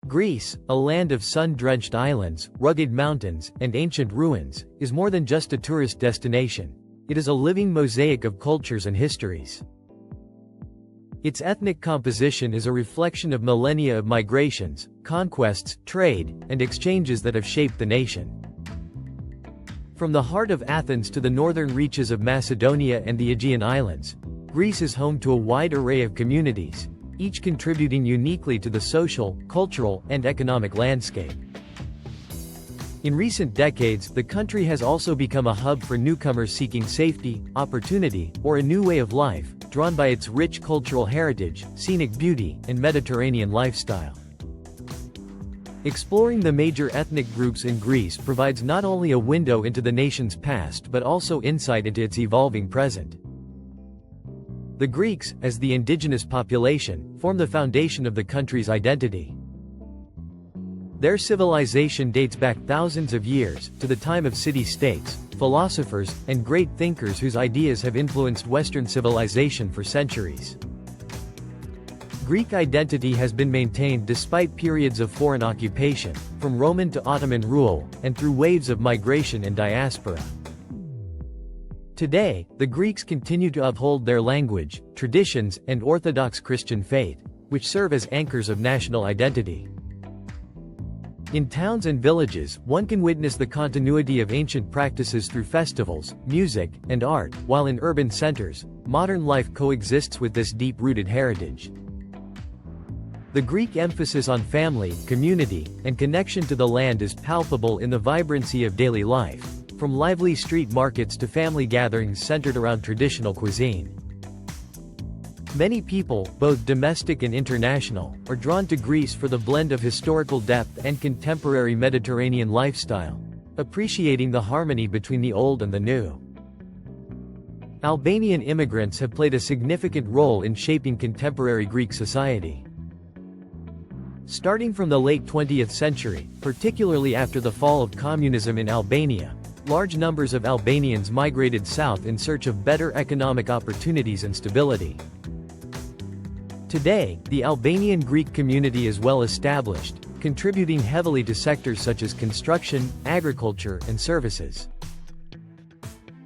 Greece, a land of sun-drenched islands, rugged mountains, and ancient ruins, is more than just a tourist destination. It is a living mosaic of cultures and histories. Its ethnic composition is a reflection of millennia of migrations, conquests, trade, and exchanges that have shaped the nation. From the heart of Athens to the northern reaches of Macedonia and the Aegean Islands, Greece is home to a wide array of communities, each contributing uniquely to the social, cultural, and economic landscape. In recent decades, the country has also become a hub for newcomers seeking safety, opportunity, or a new way of life, drawn by its rich cultural heritage, scenic beauty, and Mediterranean lifestyle. Exploring the major ethnic groups in Greece provides not only a window into the nation's past but also insight into its evolving present. The Greeks, as the indigenous population, form the foundation of the country's identity. Their civilization dates back thousands of years, to the time of city-states, philosophers, and great thinkers whose ideas have influenced Western civilization for centuries. Greek identity has been maintained despite periods of foreign occupation, from Roman to Ottoman rule, and through waves of migration and diaspora. Today, the Greeks continue to uphold their language, traditions, and Orthodox Christian faith, which serve as anchors of national identity. In towns and villages, one can witness the continuity of ancient practices through festivals, music, and art, while in urban centers, modern life coexists with this deep-rooted heritage. The Greek emphasis on family, community, and connection to the land is palpable in the vibrancy of daily life, from lively street markets to family gatherings centered around traditional cuisine. Many people, both domestic and international, are drawn to Greece for the blend of historical depth and contemporary Mediterranean lifestyle, appreciating the harmony between the old and the new. Albanian immigrants have played a significant role in shaping contemporary Greek society. Starting from the late 20th century, particularly after the fall of communism in Albania, large numbers of Albanians migrated south in search of better economic opportunities and stability. Today, the Albanian Greek community is well established, contributing heavily to sectors such as construction, agriculture, and services.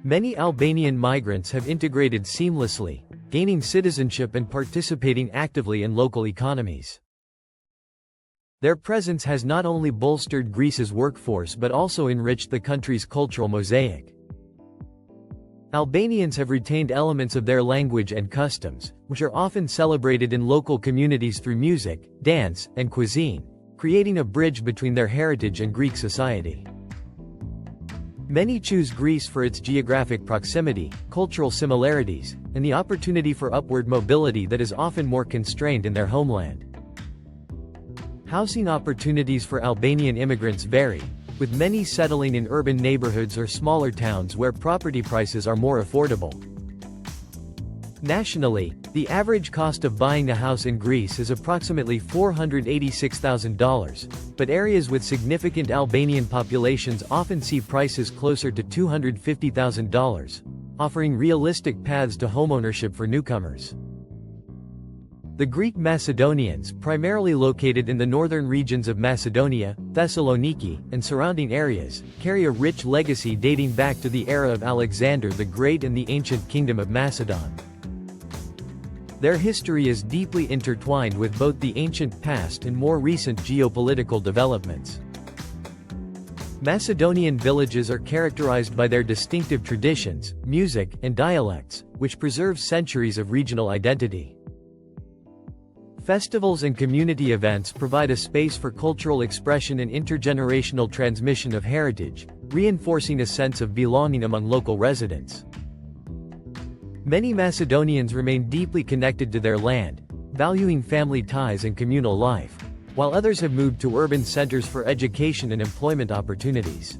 Many Albanian migrants have integrated seamlessly, gaining citizenship and participating actively in local economies. Their presence has not only bolstered Greece's workforce but also enriched the country's cultural mosaic. Albanians have retained elements of their language and customs, which are often celebrated in local communities through music, dance, and cuisine, creating a bridge between their heritage and Greek society. Many choose Greece for its geographic proximity, cultural similarities, and the opportunity for upward mobility that is often more constrained in their homeland. Housing opportunities for Albanian immigrants vary, with many settling in urban neighborhoods or smaller towns where property prices are more affordable. Nationally, the average cost of buying a house in Greece is approximately $486,000, but areas with significant Albanian populations often see prices closer to $250,000, offering realistic paths to homeownership for newcomers. The Greek Macedonians, primarily located in the northern regions of Macedonia, Thessaloniki, and surrounding areas, carry a rich legacy dating back to the era of Alexander the Great and the ancient kingdom of Macedon. Their history is deeply intertwined with both the ancient past and more recent geopolitical developments. Macedonian villages are characterized by their distinctive traditions, music, and dialects, which preserve centuries of regional identity. Festivals and community events provide a space for cultural expression and intergenerational transmission of heritage, reinforcing a sense of belonging among local residents. Many Macedonians remain deeply connected to their land, valuing family ties and communal life, while others have moved to urban centers for education and employment opportunities.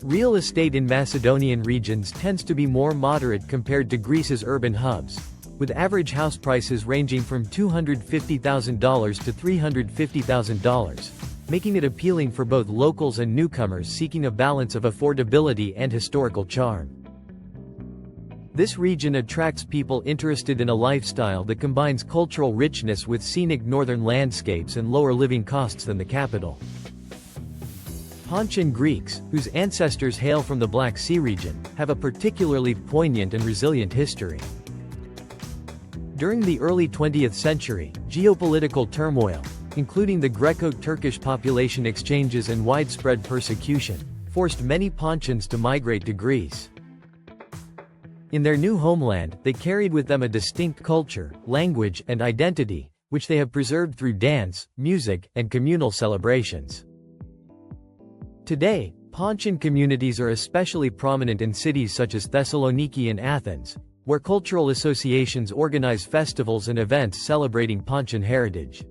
Real estate in Macedonian regions tends to be more moderate compared to Greece's urban hubs, with average house prices ranging from $250,000 to $350,000, making it appealing for both locals and newcomers seeking a balance of affordability and historical charm. This region attracts people interested in a lifestyle that combines cultural richness with scenic northern landscapes and lower living costs than the capital. Pontian Greeks, whose ancestors hail from the Black Sea region, have a particularly poignant and resilient history. During the early 20th century, geopolitical turmoil, including the Greco-Turkish population exchanges and widespread persecution, forced many Pontians to migrate to Greece. In their new homeland, they carried with them a distinct culture, language, and identity, which they have preserved through dance, music, and communal celebrations. Today, Pontian communities are especially prominent in cities such as Thessaloniki and Athens, where cultural associations organize festivals and events celebrating Pontian heritage.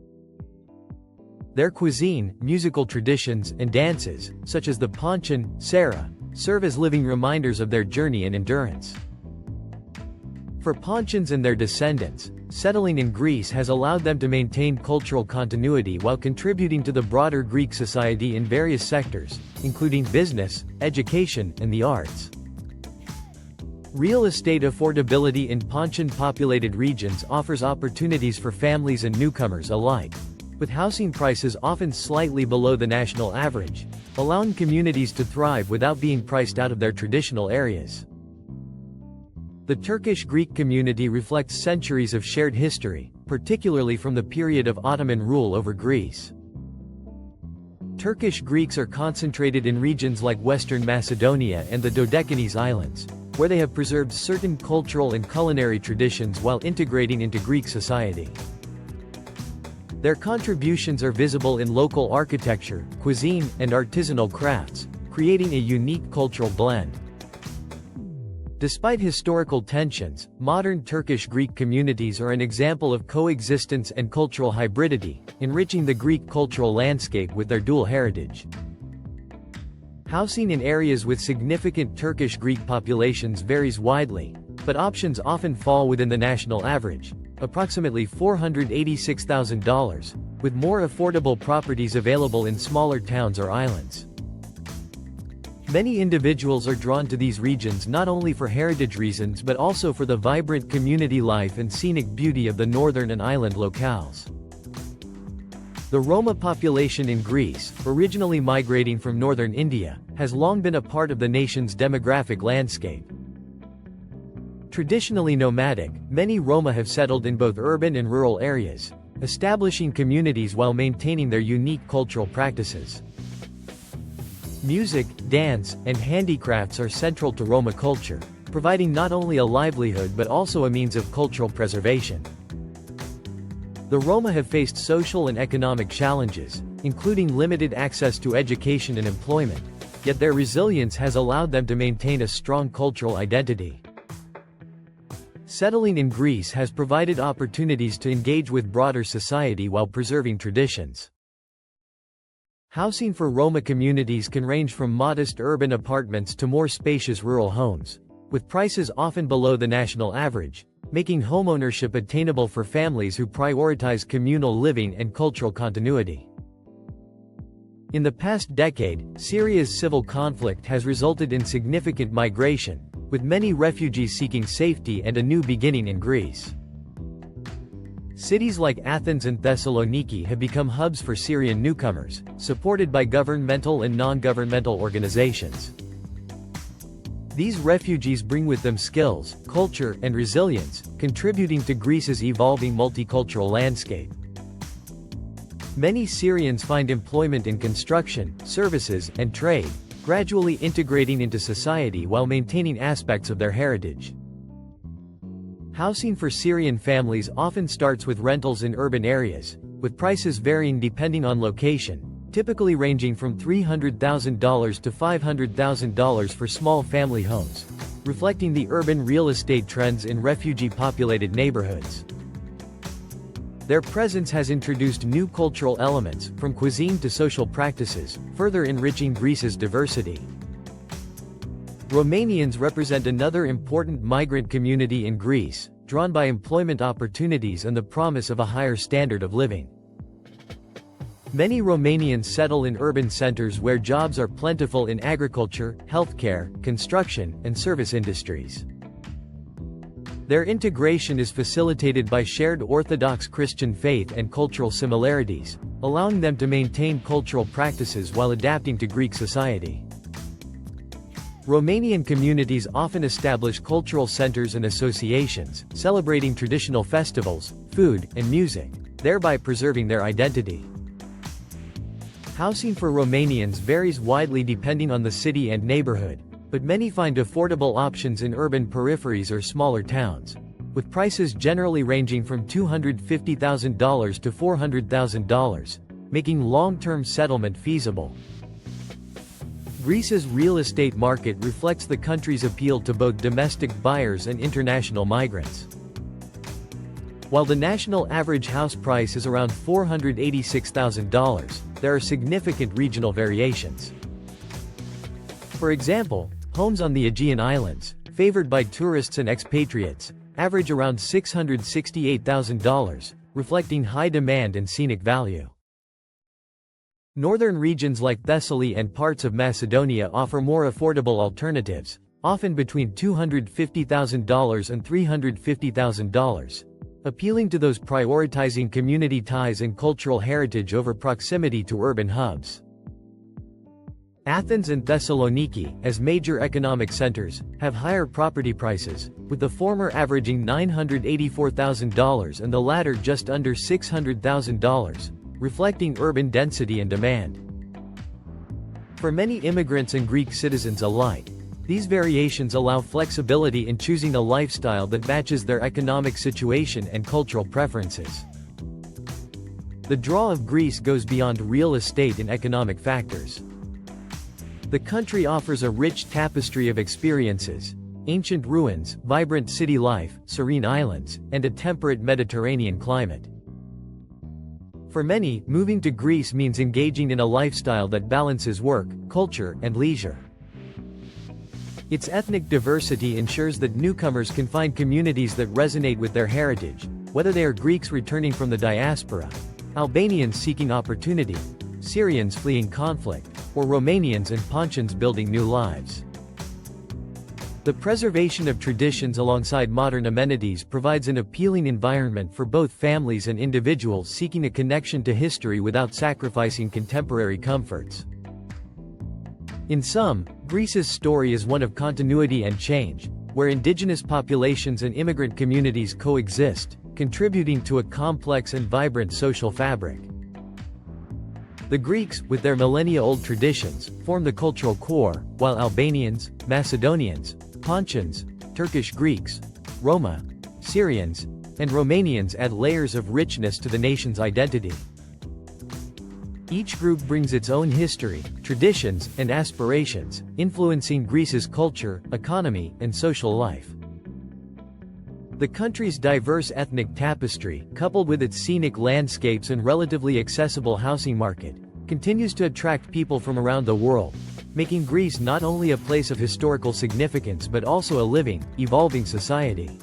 Their cuisine, musical traditions, and dances, such as the Pontian Sera, serve as living reminders of their journey and endurance. For Pontians and their descendants, settling in Greece has allowed them to maintain cultural continuity while contributing to the broader Greek society in various sectors, including business, education, and the arts. Real estate affordability in Pontian-populated regions offers opportunities for families and newcomers alike, with housing prices often slightly below the national average, allowing communities to thrive without being priced out of their traditional areas. The Turkish-Greek community reflects centuries of shared history, particularly from the period of Ottoman rule over Greece. Turkish Greeks are concentrated in regions like Western Macedonia and the Dodecanese Islands, where they have preserved certain cultural and culinary traditions while integrating into Greek society. Their contributions are visible in local architecture, cuisine, and artisanal crafts, creating a unique cultural blend. Despite historical tensions, modern Turkish-Greek communities are an example of coexistence and cultural hybridity, enriching the Greek cultural landscape with their dual heritage. Housing in areas with significant Turkish-Greek populations varies widely, but options often fall within the national average, approximately $486,000, with more affordable properties available in smaller towns or islands. Many individuals are drawn to these regions not only for heritage reasons but also for the vibrant community life and scenic beauty of the northern and island locales. The Roma population in Greece, originally migrating from northern India, has long been a part of the nation's demographic landscape. Traditionally nomadic, many Roma have settled in both urban and rural areas, establishing communities while maintaining their unique cultural practices. Music, dance, and handicrafts are central to Roma culture, providing not only a livelihood but also a means of cultural preservation. The Roma have faced social and economic challenges, including limited access to education and employment, yet their resilience has allowed them to maintain a strong cultural identity. Settling in Greece has provided opportunities to engage with broader society while preserving traditions. Housing for Roma communities can range from modest urban apartments to more spacious rural homes, with prices often below the national average, making homeownership attainable for families who prioritize communal living and cultural continuity. In the past decade, Syria's civil conflict has resulted in significant migration, with many refugees seeking safety and a new beginning in Greece. Cities like Athens and Thessaloniki have become hubs for Syrian newcomers, supported by governmental and non-governmental organizations. These refugees bring with them skills, culture, and resilience, contributing to Greece's evolving multicultural landscape. Many Syrians find employment in construction, services, and trade, gradually integrating into society while maintaining aspects of their heritage. Housing for Syrian families often starts with rentals in urban areas, with prices varying depending on location, typically ranging from $300,000 to $500,000 for small family homes, reflecting the urban real estate trends in refugee-populated neighborhoods. Their presence has introduced new cultural elements, from cuisine to social practices, further enriching Greece's diversity. Romanians represent another important migrant community in Greece, drawn by employment opportunities and the promise of a higher standard of living. Many Romanians settle in urban centers where jobs are plentiful in agriculture, healthcare, construction, and service industries. Their integration is facilitated by shared Orthodox Christian faith and cultural similarities, allowing them to maintain cultural practices while adapting to Greek society. Romanian communities often establish cultural centers and associations, celebrating traditional festivals, food, and music, thereby preserving their identity. Housing for Romanians varies widely depending on the city and neighborhood, but many find affordable options in urban peripheries or smaller towns, with prices generally ranging from $250,000 to $400,000, making long-term settlement feasible. Greece's real estate market reflects the country's appeal to both domestic buyers and international migrants. While the national average house price is around $486,000, there are significant regional variations. For example, homes on the Aegean Islands, favored by tourists and expatriates, average around $668,000, reflecting high demand and scenic value. Northern regions like Thessaly and parts of Macedonia offer more affordable alternatives, often between $250,000 and $350,000, appealing to those prioritizing community ties and cultural heritage over proximity to urban hubs. Athens and Thessaloniki, as major economic centers, have higher property prices, with the former averaging $984,000 and the latter just under $600,000, reflecting urban density and demand. For many immigrants and Greek citizens alike, these variations allow flexibility in choosing a lifestyle that matches their economic situation and cultural preferences. The draw of Greece goes beyond real estate and economic factors. The country offers a rich tapestry of experiences: ancient ruins, vibrant city life, serene islands, and a temperate Mediterranean climate. For many, moving to Greece means engaging in a lifestyle that balances work, culture, and leisure. Its ethnic diversity ensures that newcomers can find communities that resonate with their heritage, whether they are Greeks returning from the diaspora, Albanians seeking opportunity, Syrians fleeing conflict, or Romanians and Pontians building new lives. The preservation of traditions alongside modern amenities provides an appealing environment for both families and individuals seeking a connection to history without sacrificing contemporary comforts. In sum, Greece's story is one of continuity and change, where indigenous populations and immigrant communities coexist, contributing to a complex and vibrant social fabric. The Greeks, with their millennia-old traditions, form the cultural core, while Albanians, Macedonians, Pontians, Turkish Greeks, Roma, Syrians, and Romanians add layers of richness to the nation's identity. Each group brings its own history, traditions, and aspirations, influencing Greece's culture, economy, and social life. The country's diverse ethnic tapestry, coupled with its scenic landscapes and relatively accessible housing market, continues to attract people from around the world, making Greece not only a place of historical significance but also a living, evolving society.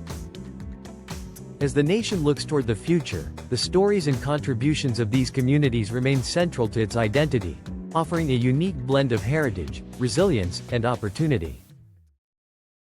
As the nation looks toward the future, the stories and contributions of these communities remain central to its identity, offering a unique blend of heritage, resilience, and opportunity.